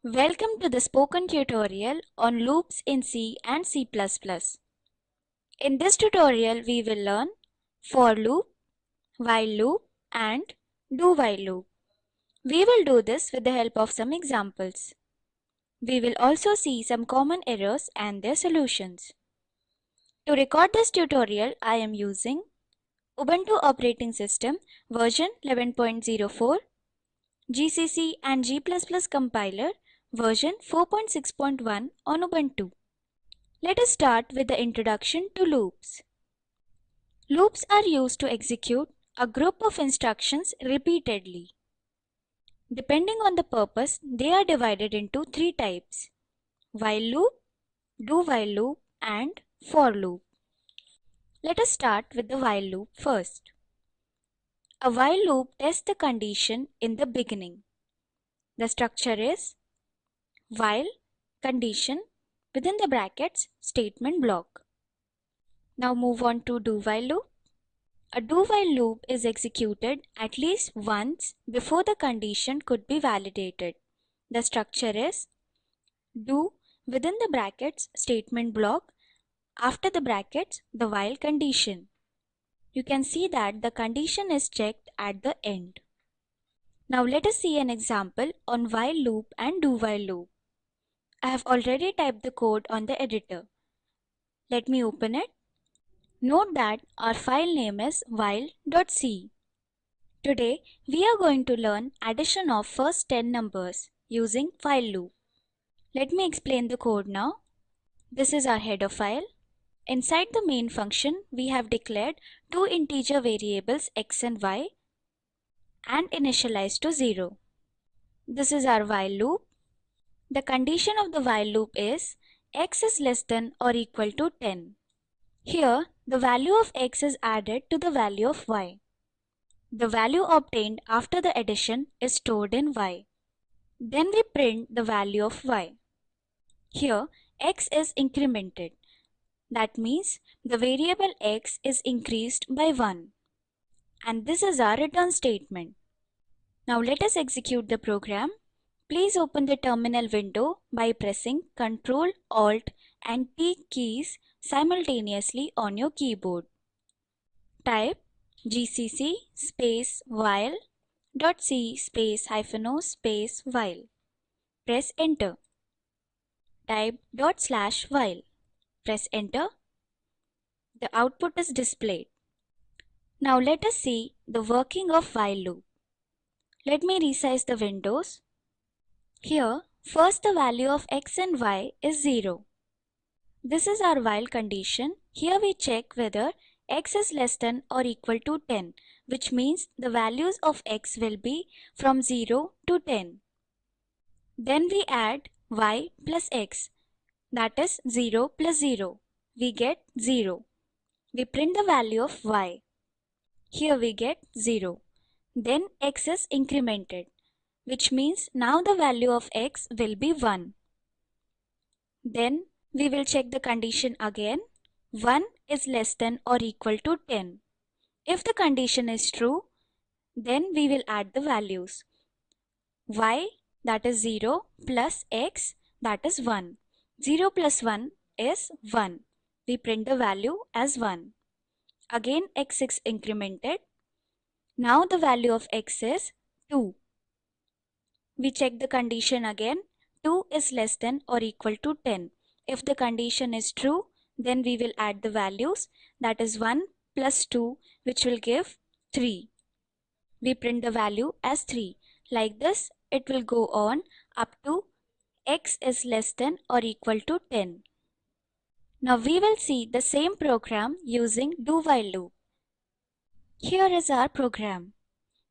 Welcome to the spoken tutorial on loops in C and C++. In this tutorial, we will learn for loop, while loop, and do while loop. We will do this with the help of some examples. We will also see some common errors and their solutions. To record this tutorial, I am using Ubuntu operating system version 11.04, GCC and G++ compiler version 4.6.1 on Ubuntu. Let us start with the introduction to loops. Loops are used to execute a group of instructions repeatedly. Depending on the purpose, they are divided into three types: while loop, do while loop, and for loop. Let us start with the while loop first. A while loop tests the condition in the beginning. The structure is while condition within the brackets statement block. Now move on to do while loop. A do-while loop is executed at least once before the condition could be validated. The structure is do within the brackets statement block, after the brackets the while condition. You can see that the condition is checked at the end. Now let us see an example on while loop and do while loop. I have already typed the code on the editor. Let me open it. Note that our file name is while.c. Today, we are going to learn addition of first 10 numbers using while loop. Let me explain the code now. This is our header file. Inside the main function, we have declared two integer variables x and y and initialized to 0. This is our while loop. The condition of the while loop is x is less than or equal to 10. Here, the value of x is added to the value of y. The value obtained after the addition is stored in y. Then we print the value of y. Here, x is incremented. That means the variable x is increased by 1. And this is our return statement. Now let us execute the program. Please open the terminal window by pressing Ctrl, Alt and T keys simultaneously on your keyboard. Type gcc space while.c space -o space while. Press enter. Type /while. Press enter. The output is displayed. Now let us see the working of while loop. Let me resize the windows. Here, first the value of x and y is 0. This is our while condition. Here we check whether x is less than or equal to 10, which means the values of x will be from 0 to 10. Then we add y plus x, that is 0 plus 0. We get 0. We print the value of y. Here we get 0. Then x is incremented, which means now the value of x will be 1. Then we will check the condition again. 1 is less than or equal to 10. If the condition is true, then we will add the values. Y, that is 0, plus x, that is 1. 0 plus 1 is 1. We print the value as 1. Again x is incremented. Now the value of x is 2. We check the condition again. 2 is less than or equal to 10. If the condition is true, then we will add the values, that is 1 plus 2, which will give 3. We print the value as 3. Like this, it will go on up to x is less than or equal to 10. Now we will see the same program using do while loop. Here is our program.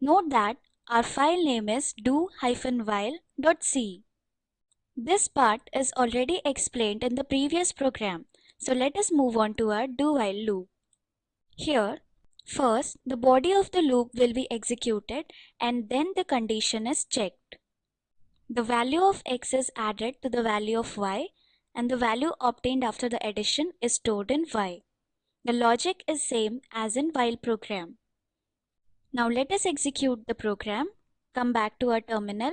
Note that our file name is do-while.c. This part is already explained in the previous program, so let us move on to our do while loop. Here, first the body of the loop will be executed and then the condition is checked. The value of x is added to the value of y and the value obtained after the addition is stored in y. The logic is same as in while program. Now let us execute the program. Come back to our terminal.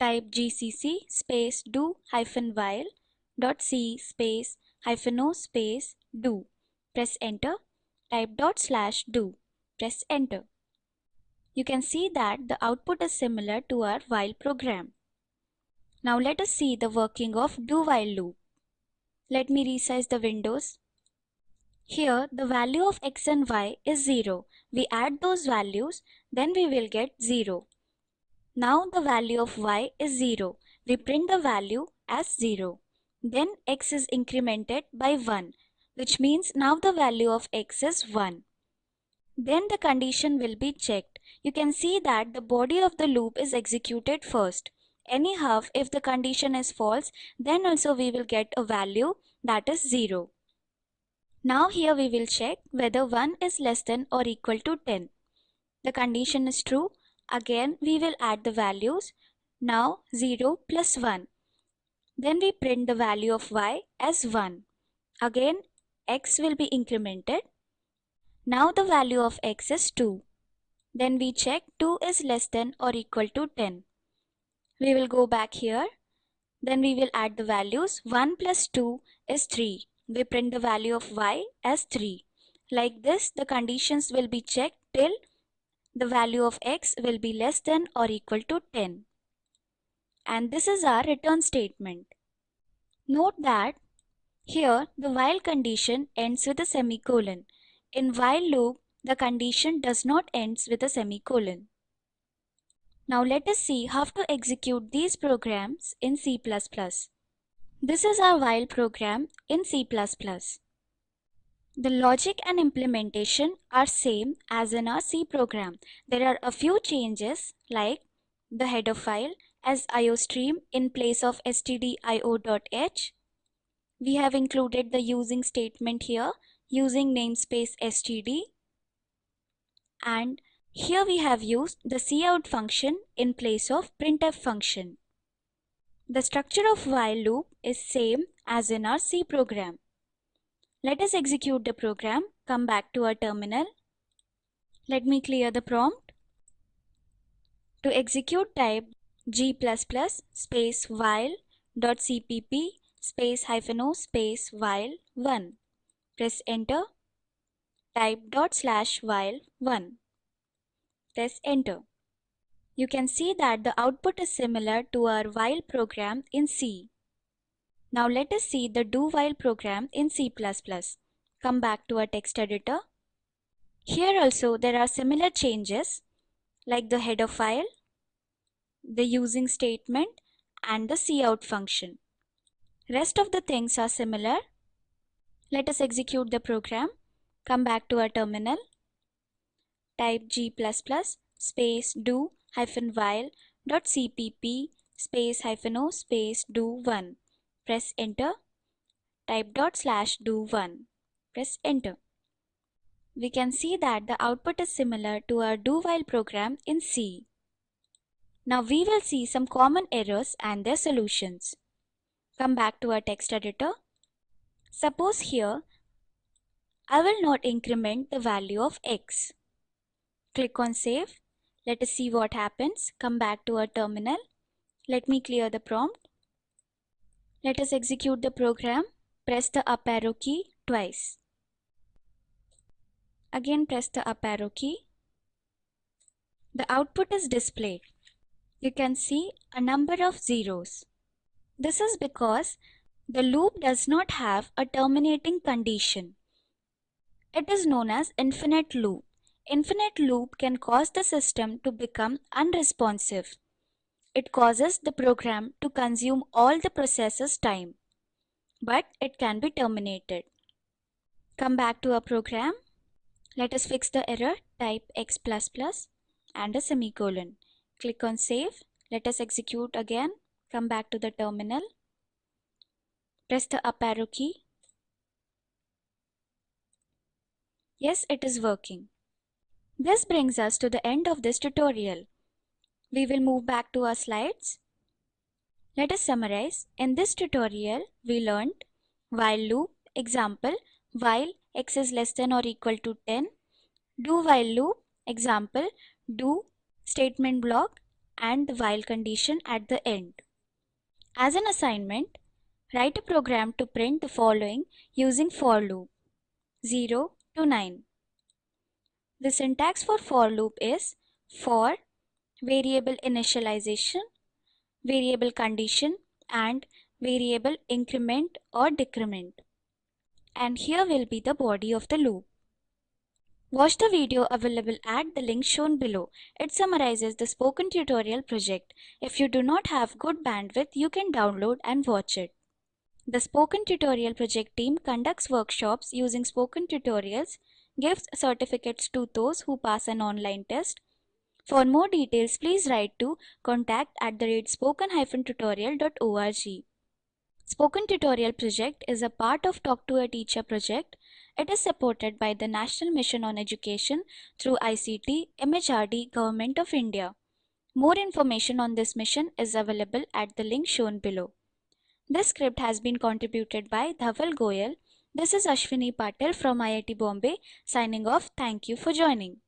type gcc space do hyphen while dot c space hyphen o space do. Press enter. Type dot slash do. Press enter. You can see that the output is similar to our while program. Now let us see the working of do while loop. Let me resize the windows. Here the value of x and y is 0. We add those values, then we will get 0. Now the value of y is 0. We print the value as 0. Then x is incremented by 1, which means now the value of x is 1. Then the condition will be checked. You can see that the body of the loop is executed first. Anyhow, if the condition is false, then also we will get a value that is 0. Now here we will check whether 1 is less than or equal to 10. The condition is true. Again we will add the values. Now 0 plus 1. Then we print the value of y as 1. Again x will be incremented. Now the value of x is 2. Then we check 2 is less than or equal to 10. We will go back here. Then we will add the values. 1 plus 2 is 3. We print the value of y as 3. Like this, the conditions will be checked till the value of x will be less than or equal to 10. And this is our return statement. Note that here the while condition ends with a semicolon. In while loop, the condition does not end with a semicolon. Now let us see how to execute these programs in C++. This is our while program in C++. The logic and implementation are same as in our C program. There are a few changes like the header file as iostream in place of stdio.h. We have included the using statement here using namespace std, and here we have used the cout function in place of printf function. The structure of while loop is same as in our C program. Let us execute the program. Come back to our terminal. Let me clear the prompt. To execute, type g++ space while.cpp space -o space while1. Press enter. Type ./while1. Press enter. You can see that the output is similar to our while program in C. Now let us see the do while program in C++. Come back to our text editor. Here also there are similar changes like the header file, the using statement and the cout function. Rest of the things are similar. Let us execute the program. Come back to our terminal. Type g++ space do -while.cpp space -o space do1. Press enter. Type ./do1. Press enter. We can see that the output is similar to our do while program in C. Now we will see some common errors and their solutions. Come back to our text editor. Suppose here I will not increment the value of x. Click on save. Let us see what happens. Come back to our terminal. Let me clear the prompt. Let us execute the program. Press the up arrow key twice. Again press the up arrow key. The output is displayed. You can see a number of zeros. This is because the loop does not have a terminating condition. It is known as infinite loop. Infinite loop can cause the system to become unresponsive. It causes the program to consume all the processor's time, but it can be terminated. Come back to our program. Let us fix the error. Type x++ and a semicolon. Click on save. Let us execute again. Come back to the terminal. Press the up arrow key. Yes, it is working. This brings us to the end of this tutorial. We will move back to our slides. Let us summarize. In this tutorial, we learned while loop, example, while x is less than or equal to 10, do while loop, example, do statement block, and the while condition at the end. As an assignment, write a program to print the following using for loop 0 to 9. The syntax for loop is for variable initialization, variable condition, and variable increment or decrement. And here will be the body of the loop. Watch the video available at the link shown below. It summarizes the spoken tutorial project. If you do not have good bandwidth, you can download and watch it. The Spoken Tutorial project team conducts workshops using spoken tutorials, gives certificates to those who pass an online test. For more details, please write to contact@spoken-tutorial.org. Spoken Tutorial project is a part of Talk to a Teacher project. It is supported by the National Mission on Education through ICT, MHRD, Government of India. More information on this mission is available at the link shown below. This script has been contributed by Dhaval Goyal. This is Ashwini Patil from IIT Bombay signing off. Thank you for joining.